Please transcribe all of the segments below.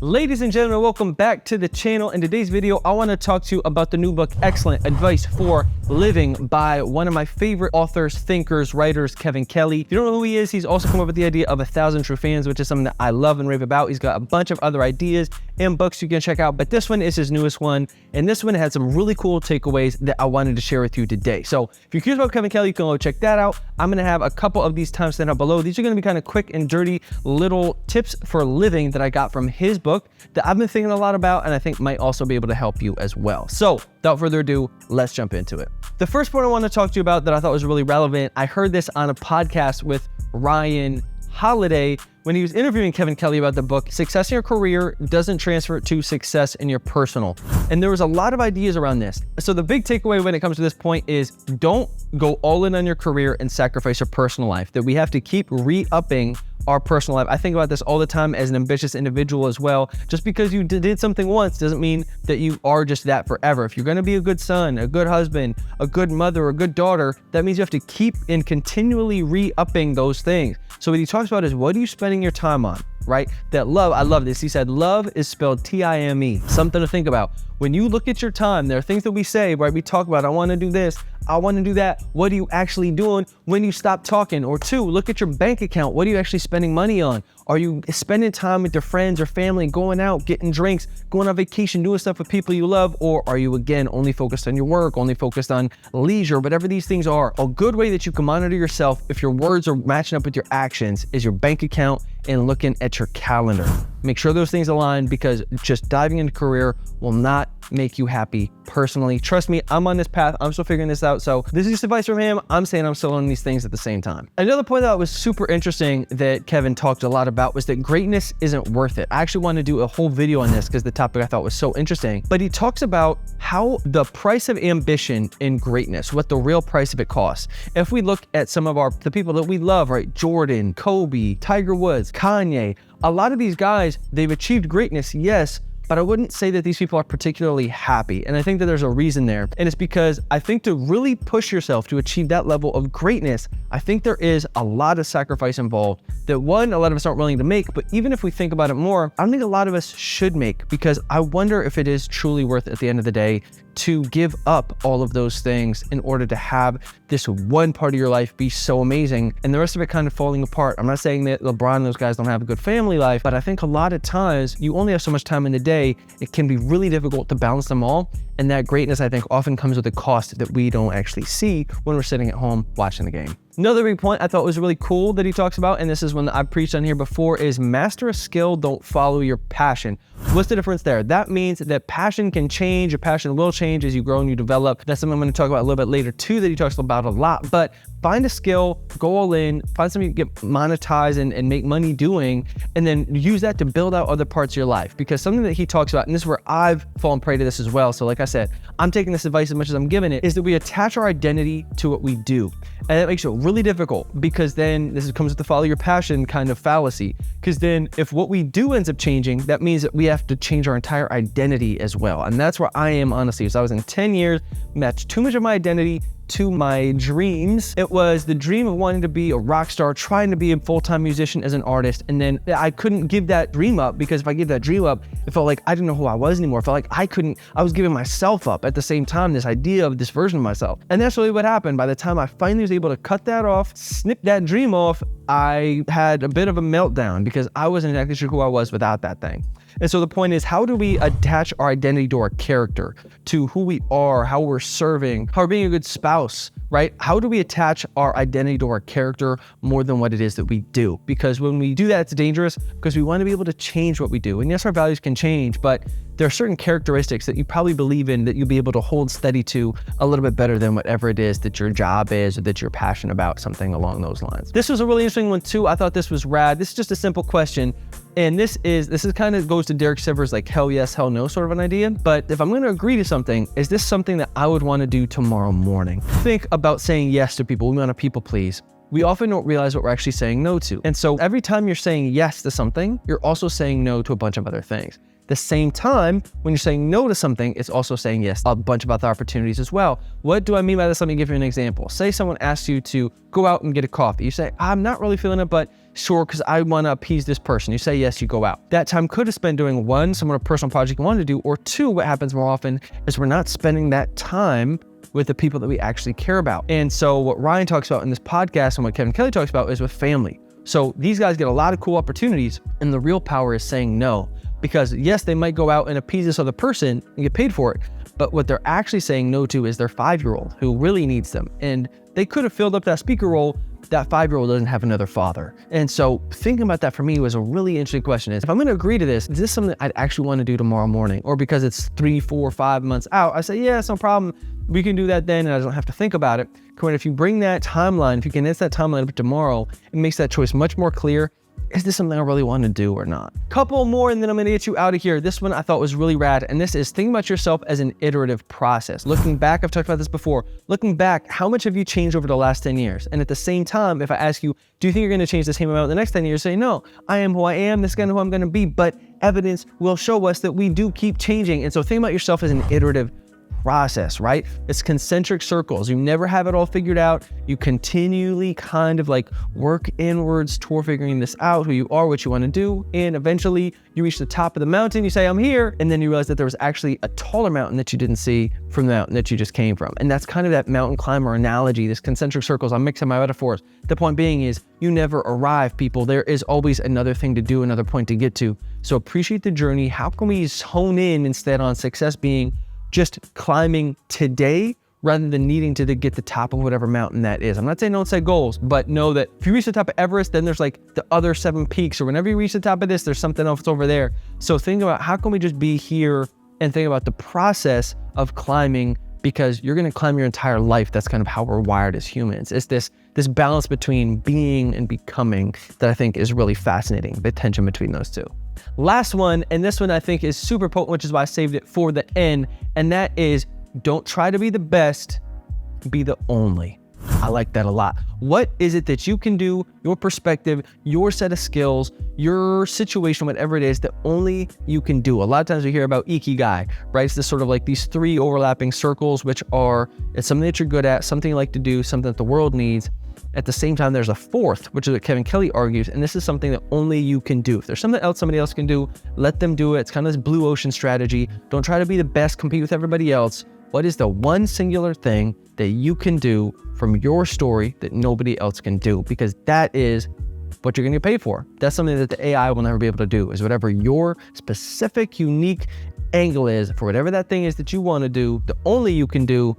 Ladies and gentlemen, welcome back to the channel. In today's video, I want to talk to you about the new book, Excellent Advice for Living, by one of my favorite authors, thinkers, writers, Kevin Kelly. If you don't know who he is, he's also come up with the idea of 1,000 True Fans, which is something that I love and rave about. He's got a bunch of other ideas and books you can check out, but this one is his newest one, and this one had some really cool takeaways that I wanted to share with you today. So if you're curious about Kevin Kelly, you can go check that out. I'm going to have a couple of these timestamps out below. These are going to be kind of quick and dirty little tips for living that I got from his book that I've been thinking a lot about, and I think might also be able to help you as well. So without further ado, let's jump into it. The first point I want to talk to you about that I thought was really relevant, I heard this on a podcast with Ryan Holiday when he was interviewing Kevin Kelly about the book, Success in Your Career Doesn't Transfer to Success in Your Personal. And there was a lot of ideas around this. So the big takeaway when it comes to this point is don't go all in on your career and sacrifice your personal life, that we have to keep re-upping our personal life. I think about this all the time as an ambitious individual as well. Just because you did something once doesn't mean that you are just that forever. If you're gonna be a good son, a good husband, a good mother, a good daughter, that means you have to keep and continually re-upping those things. So what he talks about is, what are you spending your time on, right? That love, I love this. He said, love is spelled T-I-M-E. Something to think about. When you look at your time, there are things that we say, right? We talk about, I wanna do this, I wanna do that. What are you actually doing when you stop talking? Or two, look at your bank account. What are you actually spending money on? Are you spending time with your friends or family, going out, getting drinks, going on vacation, doing stuff with people you love? Or are you, again, only focused on your work, only focused on leisure, whatever these things are? A good way that you can monitor yourself if your words are matching up with your actions is your bank account and looking at your calendar. Make sure those things align, because just diving into career will not make you happy personally. Trust me, I'm on this path. I'm still figuring this out. So this is just advice from him. I'm saying I'm still learning these things at the same time. Another point that was super interesting that Kevin talked a lot about was that greatness isn't worth it. I actually want to do a whole video on this because the topic I thought was so interesting. But he talks about how the price of ambition in greatness, what the real price of it costs. If we look at some of the people that we love, right? Jordan, Kobe, Tiger Woods, Kanye, a lot of these guys, they've achieved greatness, yes, but I wouldn't say that these people are particularly happy. And I think that there's a reason there. And it's because I think to really push yourself to achieve that level of greatness, I think there is a lot of sacrifice involved that, one, a lot of us aren't willing to make, but even if we think about it more, I don't think a lot of us should make, because I wonder if it is truly worth it at the end of the day to give up all of those things in order to have this one part of your life be so amazing and the rest of it kind of falling apart. I'm not saying that LeBron and those guys don't have a good family life, but I think a lot of times you only have so much time in the day. It can be really difficult to balance them all. And that greatness, I think, often comes with a cost that we don't actually see when we're sitting at home watching the game. Another big point I thought was really cool that he talks about, and this is one that I've preached on here before, is master a skill, don't follow your passion. What's the difference there? That means that passion can change, your passion will change as you grow and you develop. That's something I'm gonna talk about a little bit later too, that he talks about a lot. But find a skill, go all in, find something you can get monetized and make money doing, and then use that to build out other parts of your life. Because something that he talks about, and this is where I've fallen prey to this as well, so like I said, I'm taking this advice as much as I'm giving it, is that we attach our identity to what we do. And that makes it really difficult, because then this comes with the follow your passion kind of fallacy. Because then if what we do ends up changing, that means that we have to change our entire identity as well. And that's where I am, honestly. So I was in 10 years, matched too much of my identity to my dreams. It was the dream of wanting to be a rock star, trying to be a full-time musician as an artist. And then I couldn't give that dream up, because if I gave that dream up, it felt like I didn't know who I was anymore. It felt like I was giving myself up at the same time, this idea of this version of myself. And that's really what happened. By the time I finally was able to cut that off, snip that dream off, I had a bit of a meltdown, because I wasn't exactly sure who I was without that thing. And so the point is, how do we attach our identity to our character, to who we are, how we're serving, how we're being a good spouse, right? How do we attach our identity to our character more than what it is that we do? Because when we do that, it's dangerous, because we want to be able to change what we do. And yes, our values can change, but there are certain characteristics that you probably believe in that you'll be able to hold steady to a little bit better than whatever it is that your job is, or that you're passionate about, something along those lines. This was a really interesting one too. I thought this was rad. This is just a simple question. And this is kind of goes to Derek Sivers, like hell yes, hell no sort of an idea. But if I'm going to agree to something, is this something that I would want to do tomorrow morning? Think about saying yes to people. We want to people please. We often don't realize what we're actually saying no to. And so every time you're saying yes to something, you're also saying no to a bunch of other things. The same time, when you're saying no to something, it's also saying yes to a bunch of other opportunities as well. What do I mean by this? Let me give you an example. Say someone asks you to go out and get a coffee. You say, I'm not really feeling it, but Sure, because I want to appease this person. You say yes, you go out. That time could have spent doing one, some personal project you wanted to do, or two, what happens more often is we're not spending that time with the people that we actually care about. And so what Ryan talks about in this podcast and what Kevin Kelly talks about is with family. So these guys get a lot of cool opportunities, and the real power is saying no. Because yes, they might go out and appease this other person and get paid for it, but what they're actually saying no to is their 5-year-old who really needs them. And they could have filled up that speaker role. That 5-year-old doesn't have another father. And so thinking about that for me was a really interesting question. Is if I'm going to agree to this, is this something I'd actually want to do tomorrow morning? Or because it's 3, 4, 5 months out, I say, yeah, it's no problem. We can do that then, and I don't have to think about it. If you bring that timeline, if you condense that timeline up to tomorrow, it makes that choice much more clear. Is this something I really want to do or not? Couple more, and then I'm going to get you out of here. This one I thought was really rad, and this is think about yourself as an iterative process. Looking back, I've talked about this before. Looking back, how much have you changed over the last 10 years? And at the same time, if I ask you, do you think you're going to change the same amount in the next 10 years? Say, no, I am who I am. This is kind of who I'm going to be. But evidence will show us that we do keep changing. And so think about yourself as an iterative process, right? It's concentric circles. You never have it all figured out. You continually kind of like work inwards toward figuring this out, who you are, what you want to do. And eventually you reach the top of the mountain, you say, I'm here. And then you realize that there was actually a taller mountain that you didn't see from the mountain that you just came from. And that's kind of that mountain climber analogy, this concentric circles. I'm mixing my metaphors. The point being is you never arrive, people. There is always another thing to do, another point to get to. So appreciate the journey. How can we hone in instead on success being just climbing today rather than needing to get the top of whatever mountain that is? I'm not saying don't set goals, but know that if you reach the top of Everest, then there's like the other 7 peaks, or whenever you reach the top of this, there's something else over there. So think about how can we just be here and think about the process of climbing, because you're going to climb your entire life. That's kind of how we're wired as humans. It's this balance between being and becoming that I think is really fascinating, the tension between those two. Last one, and this one I think is super potent, which is why I saved it for the end, and that is don't try to be the best, be the only. I like that a lot. What is it that you can do, your perspective, your set of skills, your situation, whatever it is, that only you can do? A lot of times we hear about Ikigai, right? It's this sort of like these 3 overlapping circles, which are, it's something that you're good at, something you like to do, something that the world needs. At the same time, there's a 4th, which is what Kevin Kelly argues, and this is something that only you can do. If there's something else somebody else can do, let them do it. It's kind of this blue ocean strategy. Don't try to be the best, compete with everybody else. What is the one singular thing that you can do from your story that nobody else can do? Because that is what you're going to get paid for. That's something that the AI will never be able to do, is whatever your specific, unique angle is for whatever that thing is that you want to do, the only you can do,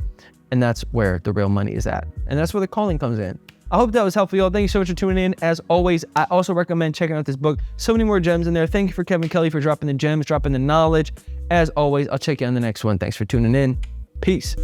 and that's where the real money is at. And that's where the calling comes in. I hope that was helpful, y'all. Thank you so much for tuning in. As always, I also recommend checking out this book. So many more gems in there. Thank you for Kevin Kelly for dropping the gems, dropping the knowledge. As always, I'll check you on the next one. Thanks for tuning in. Peace.